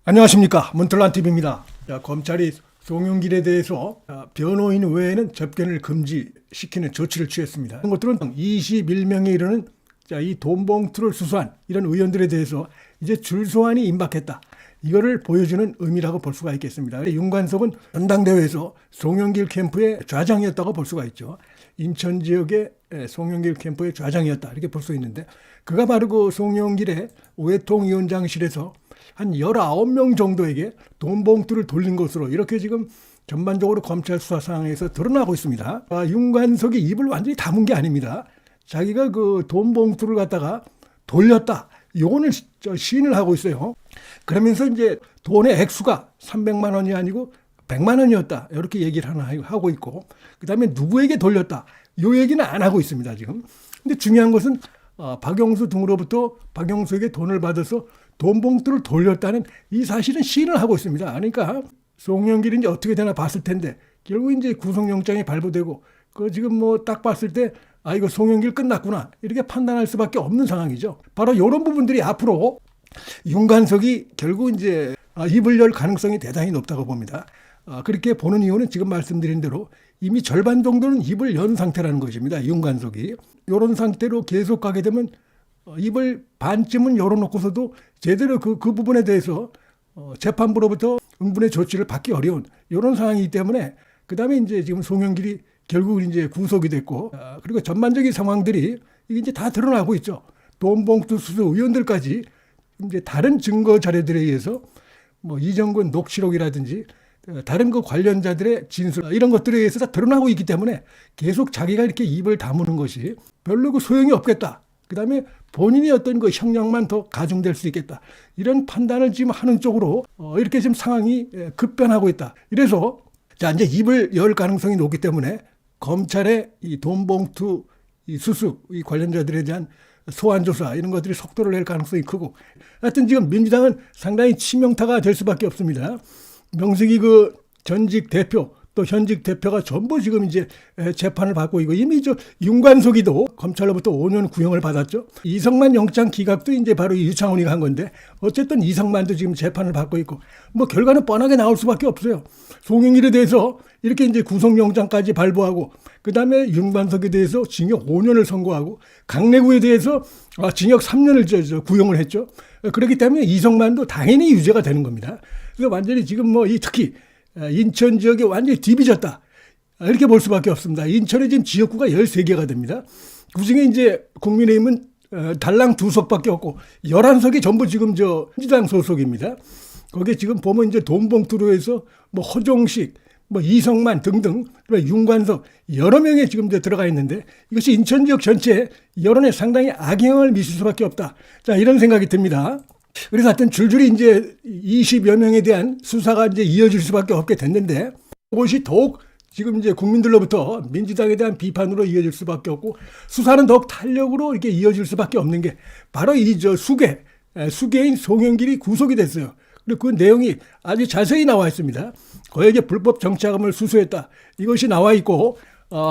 안녕하십니까, 문틀란TV입니다. 검찰이 송영길에 대해서 변호인 외에는 접견을 금지시키는 조치를 취했습니다. 이런 것들은 21명에 이르는 이 돈봉투를 수수한 이런 의원들에 대해서 이제 줄소환이 임박했다, 이거를 보여주는 의미라고 볼 수가 있겠습니다. 윤관석은 전당대회에서 송영길 캠프의 좌장이었다고 볼 수가 있죠. 인천 지역의 송영길 캠프의 좌장이었다, 이렇게 볼 수 있는데, 그가 바로 그 송영길의 외통위원장실에서 한 19명 정도에게 돈봉투를 돌린 것으로 이렇게 지금 전반적으로 검찰 수사 상황에서 드러나고 있습니다. 윤관석이 입을 완전히 다문 게 아닙니다. 자기가 그 돈봉투를 갖다가 돌렸다, 요거는 시인을 하고 있어요. 그러면서 이제 돈의 액수가 300만 원이 아니고 100만 원이었다, 이렇게 얘기를 하고 있고, 그 다음에 누구에게 돌렸다, 요 얘기는 안 하고 있습니다, 지금. 근데 중요한 것은 박영수 등으로부터 박영수에게 돈을 받아서 돈봉투를 돌렸다는 이 사실은 시인을 하고 있습니다. 그러니까 송영길이 이제 어떻게 되나 봤을 텐데, 결국 이제 구속영장이 발부되고, 그 지금 뭐 딱 봤을 때, 이거 송영길 끝났구나, 이렇게 판단할 수밖에 없는 상황이죠. 바로 이런 부분들이 앞으로 윤관석이 결국 이제 입을 열 가능성이 대단히 높다고 봅니다. 그렇게 보는 이유는 지금 말씀드린 대로 이미 절반 정도는 입을 연 상태라는 것입니다. 윤관석이. 이런 상태로 계속 가게 되면 입을 반쯤은 열어놓고서도 제대로 그 부분에 대해서 재판부로부터 응분의 조치를 받기 어려운 이런 상황이기 때문에, 그 다음에 이제 지금 송영길이 결국 이제 구속이 됐고, 그리고 전반적인 상황들이 이게 이제 다 드러나고 있죠. 돈봉투 수수 의원들까지 이제 다른 증거 자료들에 의해서 뭐 이정근 녹취록이라든지 다른 그 관련자들의 진술, 이런 것들에 의해서 다 드러나고 있기 때문에 계속 자기가 이렇게 입을 다무는 것이 별로 그 소용이 없겠다. 그 다음에 본인이 어떤 그 형량만 더 가중될 수 있겠다, 이런 판단을 지금 하는 쪽으로 이렇게 지금 상황이 급변하고 있다. 이래서 이제 입을 열 가능성이 높기 때문에 검찰의 이 돈봉투 이 수수 이 관련자들에 대한 소환 조사, 이런 것들이 속도를 낼 가능성이 크고, 하여튼 지금 민주당은 상당히 치명타가 될 수밖에 없습니다. 명색이 그 전직 대표 또 현직 대표가 전부 지금 이제 재판을 받고 있고, 이미 윤관석이도 검찰로부터 5년 구형을 받았죠. 이성만 영장 기각도 이제 바로 유창훈이가 한 건데, 어쨌든 이성만도 지금 재판을 받고 있고, 뭐 결과는 뻔하게 나올 수밖에 없어요. 송영길에 대해서 이렇게 이제 구속영장까지 발부하고, 그 다음에 윤관석에 대해서 징역 5년을 선고하고, 강내구에 대해서 징역 3년을 구형을 했죠. 그렇기 때문에 이성만도 당연히 유죄가 되는 겁니다. 그래서 완전히 지금 뭐 특히 인천 지역이 완전히 뒤비졌다, 이렇게 볼 수밖에 없습니다. 인천에 지금 지역구가 13개가 됩니다. 그중에 이제 국민의힘은 달랑 2석밖에 없고 11석이 전부 지금 민주당 소속입니다. 거기에 지금 보면 이제 돈봉투로 해서 뭐 허종식, 뭐 이성만 등등, 윤관석 여러 명이 지금 이제 들어가 있는데, 이것이 인천 지역 전체에 여론에 상당히 악영향을 미칠 수밖에 없다, 이런 생각이 듭니다. 그래서 하여튼 줄줄이 이제 20여 명에 대한 수사가 이제 이어질 수밖에 없게 됐는데, 그것이 더욱 지금 이제 국민들로부터 민주당에 대한 비판으로 이어질 수밖에 없고, 수사는 더욱 탄력으로 이렇게 이어질 수밖에 없는 게 바로 이 수괴인 송영길이 구속이 됐어요. 그리고 그 내용이 아주 자세히 나와 있습니다. 거액의 불법 정치자금을 수수했다, 이것이 나와 있고,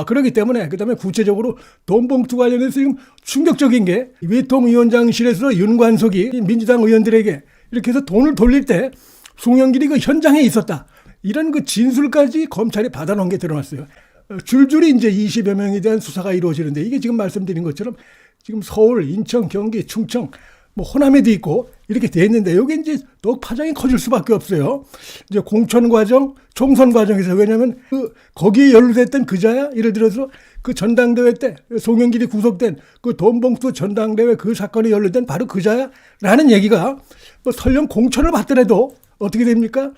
그렇기 때문에 그다음에 구체적으로 돈봉투 관련해서 지금 충격적인 게, 외통위원장실에서 윤관석이 민주당 의원들에게 이렇게 해서 돈을 돌릴 때 송영길이 그 현장에 있었다, 이런 그 진술까지 검찰이 받아놓은 게 드러났어요. 줄줄이 이제 20여 명에 대한 수사가 이루어지는데, 이게 지금 말씀드린 것처럼 지금 서울, 인천, 경기, 충청, 뭐 호남에도 있고 이렇게 돼 있는데, 여기 이제 더욱 파장이 커질 수밖에 없어요. 이제 공천 과정, 총선 과정에서, 왜냐하면 거기에 연루됐던 그자야, 예를 들어서 그 전당대회 때 송영길이 구속된 그 돈봉투 전당대회 그 사건에 연루된 바로 그자야라는 얘기가 뭐 설령 공천을 받더라도 어떻게 됩니까?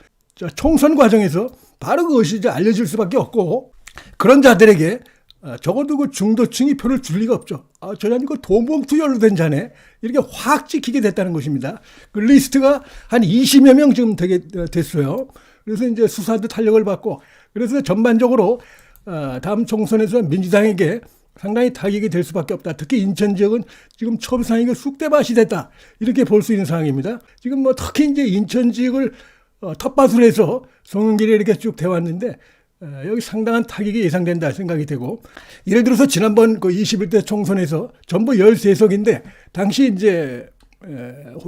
총선 과정에서 바로 그것이 이제 알려질 수밖에 없고, 그런 자들에게 적어도 그 중도층이 표를 줄 리가 없죠. 저 자는 그 돈봉투 연루된 자네, 이렇게 확 찍히게 됐다는 것입니다. 그 리스트가 한 20여 명 지금 되게 됐어요. 그래서 이제 수사도 탄력을 받고, 그래서 전반적으로 다음 총선에서 민주당에게 상당히 타격이 될 수밖에 없다. 특히 인천 지역은 지금 초비상이가 쑥대밭이 됐다, 이렇게 볼 수 있는 상황입니다. 지금 뭐 특히 이제 인천 지역을 텃밭으로 해서 송영길이 이렇게 쭉 돼왔는데, 여기 상당한 타격이 예상된다 생각이 되고, 예를 들어서 지난번 그 21대 총선에서 전부 13석인데, 당시 이제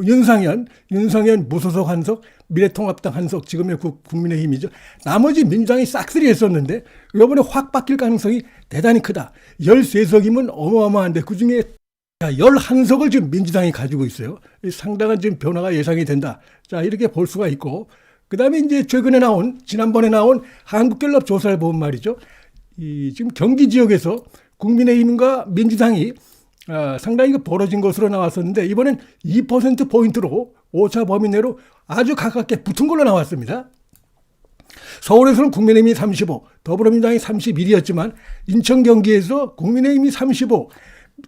윤상현 무소속 한석, 미래통합당 한석, 지금의 국민의힘이죠. 나머지 민주당이 싹쓸이 했었는데 이번에 확 바뀔 가능성이 대단히 크다. 13석이면 어마어마한데 그중에 11석을 지금 민주당이 가지고 있어요. 상당한 지금 변화가 예상이 된다. 자, 이렇게 볼 수가 있고. 그 다음에 이제 지난번에 나온 한국갤럽 조사를 보면 말이죠. 지금 경기 지역에서 국민의힘과 민주당이 상당히 벌어진 것으로 나왔었는데 이번엔 2%포인트로 오차 범위 내로 아주 가깝게 붙은 걸로 나왔습니다. 서울에서는 국민의힘이 35, 더불어민주당이 31이었지만 인천 경기에서 국민의힘이 35,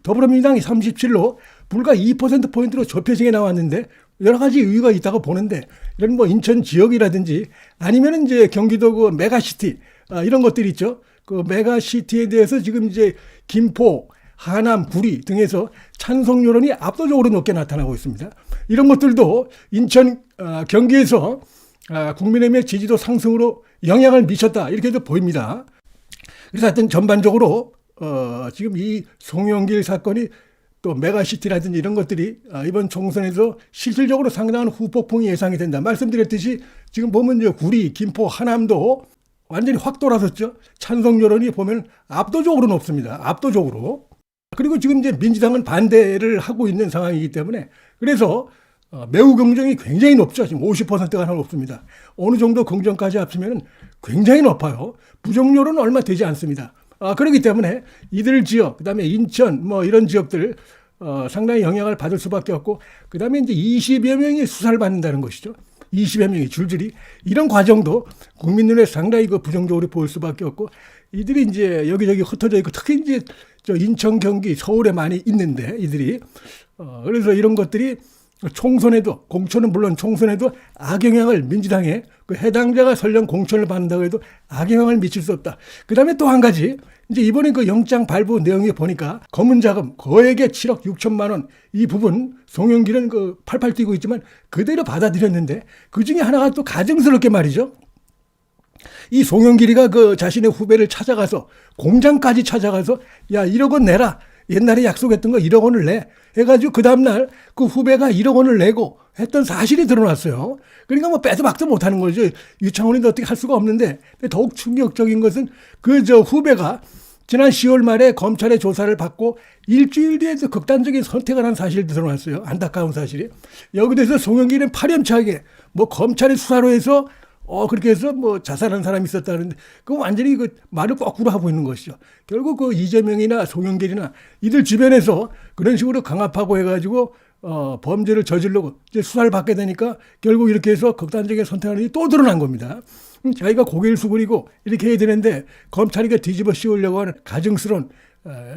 더불어민주당이 37로 불과 2%포인트로 좁혀지게 나왔는데 여러 가지 이유가 있다고 보는데 이런 뭐 인천 지역이라든지 아니면 이제 경기도 그 메가시티 이런 것들이 있죠. 그 메가시티에 대해서 지금 이제 김포, 하남, 구리 등에서 찬성 여론이 압도적으로 높게 나타나고 있습니다. 이런 것들도 인천 경기에서 국민의힘의 지지도 상승으로 영향을 미쳤다 이렇게도 보입니다. 그래서 하여튼 전반적으로 지금 이 송영길 사건이 또 메가시티라든지 이런 것들이 이번 총선에서 실질적으로 상당한 후폭풍이 예상이 된다. 말씀드렸듯이 지금 보면 이제 구리, 김포, 하남도 완전히 확 돌아섰죠. 찬성 여론이 보면 압도적으로 높습니다. 압도적으로. 그리고 지금 이제 민주당은 반대를 하고 있는 상황이기 때문에 그래서 매우 긍정이 굉장히 높죠. 지금 50%가 높습니다. 어느 정도 긍정까지 합치면 굉장히 높아요. 부정 여론은 얼마 되지 않습니다. 그렇기 때문에 이들 지역, 그 다음에 인천, 뭐 이런 지역들, 상당히 영향을 받을 수밖에 없고, 그 다음에 이제 20여 명이 수사를 받는다는 것이죠. 20여 명이 줄줄이. 이런 과정도 국민 눈에 상당히 부정적으로 보일 수밖에 없고, 이들이 이제 여기저기 흩어져 있고, 특히 이제 인천, 경기, 서울에 많이 있는데, 이들이. 그래서 이런 것들이 총선에도, 공천은 물론 총선에도 악영향을 민주당에 그 해당자가 설령 공천을 받는다고 해도 악영향을 미칠 수 없다. 그 다음에 또 한 가지, 이제 이번에 그 영장 발부 내용에 보니까 검은 자금 거액의 7억 6천만 원 이 부분 송영길은 팔팔 뛰고 있지만 그대로 받아들였는데 그 중에 하나가 또 가증스럽게 말이죠. 이 송영길이가 자신의 후배를 찾아가서 공장까지 찾아가서 야 1억 원 내라. 옛날에 약속했던 거 1억 원을 내. 해가지고 그 다음날 그 후배가 1억 원을 내고 했던 사실이 드러났어요. 그러니까 뭐 빼도 박도 못하는 거죠. 유창훈이 어떻게 할 수가 없는데 더욱 충격적인 것은 후배가 지난 10월 말에 검찰의 조사를 받고 일주일 뒤에서 극단적인 선택을 한 사실이 드러났어요. 안타까운 사실이. 여기 대해서 송영길은 파렴치하게 뭐 검찰의 수사로 해서 그렇게 해서 뭐 자살한 사람이 있었다는데 그거 완전히 말을 거꾸로 하고 있는 것이죠. 결국 이재명이나 송영길이나 이들 주변에서 그런 식으로 강압하고 해가지고 범죄를 저지르고 이제 수사를 받게 되니까 결국 이렇게 해서 극단적인 선택하는 일이 또 드러난 겁니다. 자기가 고개를 수그리고 이렇게 해야 되는데 검찰이 뒤집어 씌우려고 하는 가증스러운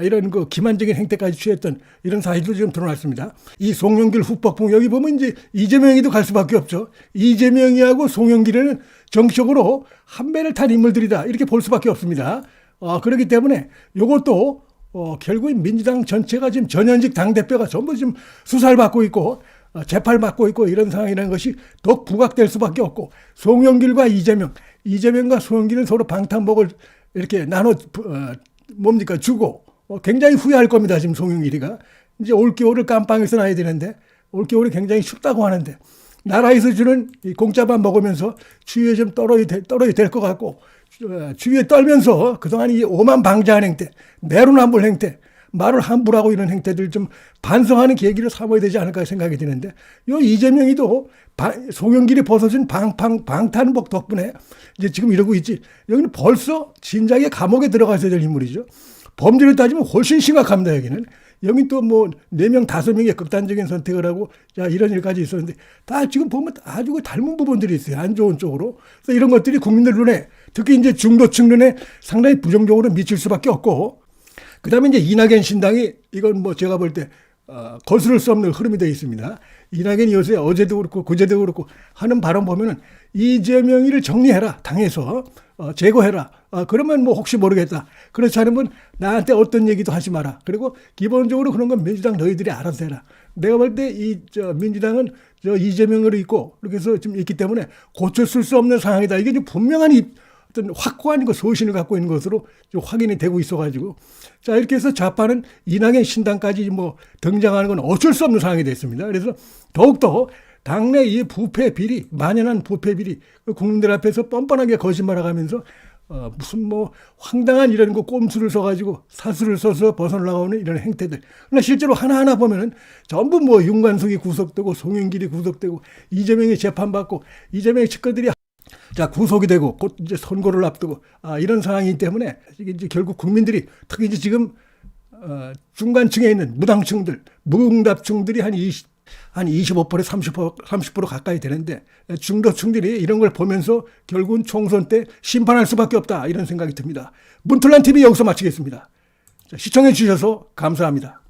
이런 기만적인 행태까지 취했던 이런 사실도 지금 드러났습니다. 이 송영길 후폭풍 여기 보면 이제 이재명이도 갈 수밖에 없죠. 이재명이하고 송영길은 정치적으로 한 배를 탄 인물들이다 이렇게 볼 수밖에 없습니다. 그렇기 때문에 이것도 결국 민주당 전체가 지금 전현직 당대표가 전부 지금 수사를 받고 있고 재판을 받고 있고 이런 상황이라는 것이 더욱 부각될 수밖에 없고 송영길과 이재명과 송영길은 서로 방탄복을 이렇게 나눠 주고 굉장히 후회할 겁니다. 지금 송영길이가 이제 올겨울을 깜빵에서 나야 되는데 올겨울이 굉장히 춥다고 하는데 나라에서 주는 이 공짜밥 먹으면서 추위에 좀 떨어야 될 것 같고 추위에 떨면서 그동안 이 오만방자한 행태, 내로남불 행태, 말을 함부로 하고 이런 행태들 좀 반성하는 계기를 삼아야 되지 않을까 생각이 드는데 요 이재명이도 송영길이 벗어진 방탄복 덕분에 이제 지금 이러고 있지. 여기는 벌써 진작에 감옥에 들어가 있어야 될 인물이죠. 범죄를 따지면 훨씬 심각합니다. 여기 또 뭐 4명, 5명의 극단적인 선택을 하고 이런 일까지 있었는데 다 지금 보면 아주 닮은 부분들이 있어요. 안 좋은 쪽으로. 그래서 이런 것들이 국민들 눈에 특히 이제 중도층 눈에 상당히 부정적으로 미칠 수밖에 없고 그 다음에 이제 이낙연 신당이 이건 뭐 제가 볼 때 거스를 수 없는 흐름이 되어 있습니다. 이낙연이 요새 어제도 그렇고 그제도 그렇고 하는 발언 보면은 이재명이를 정리해라. 당에서 제거해라. 그러면 뭐 혹시 모르겠다. 그렇지 않으면 나한테 어떤 얘기도 하지 마라. 그리고 기본적으로 그런 건 민주당 너희들이 알아서 해라. 내가 볼 때 민주당은 이재명으로 있고 그렇게 해서 지금 있기 때문에 고쳤을 수 없는 상황이다. 이게 좀 분명한 어떤 확고한 그 소신을 갖고 있는 것으로 좀 확인이 되고 있어가지고 자 이렇게 해서 좌파는 이낙연 신당까지 뭐 등장하는 건 어쩔 수 없는 상황이 됐습니다. 그래서 더욱더 당내 이 부패 비리, 만연한 부패 비리, 국민들 앞에서 뻔뻔하게 거짓말하면서 무슨 뭐 황당한 이런 거 꼼수를 써가지고 사수를 써서 벗어나가는 이런 행태들. 그러나 실제로 하나하나 보면은 전부 뭐 윤관석이 구속되고 송영길이 구속되고 이재명이 재판받고 이재명의 측근들이 자 구속이 되고 곧 이제 선거를 앞두고 이런 상황이기 때문에 이제 결국 국민들이 특히 이제 지금 중간층에 있는 무당층들, 무응답층들이 한 25% 30% 가까이 되는데 중도층들이 이런 걸 보면서 결국은 총선 때 심판할 수밖에 없다 이런 생각이 듭니다. 문틀란 TV 여기서 마치겠습니다. 시청해 주셔서 감사합니다.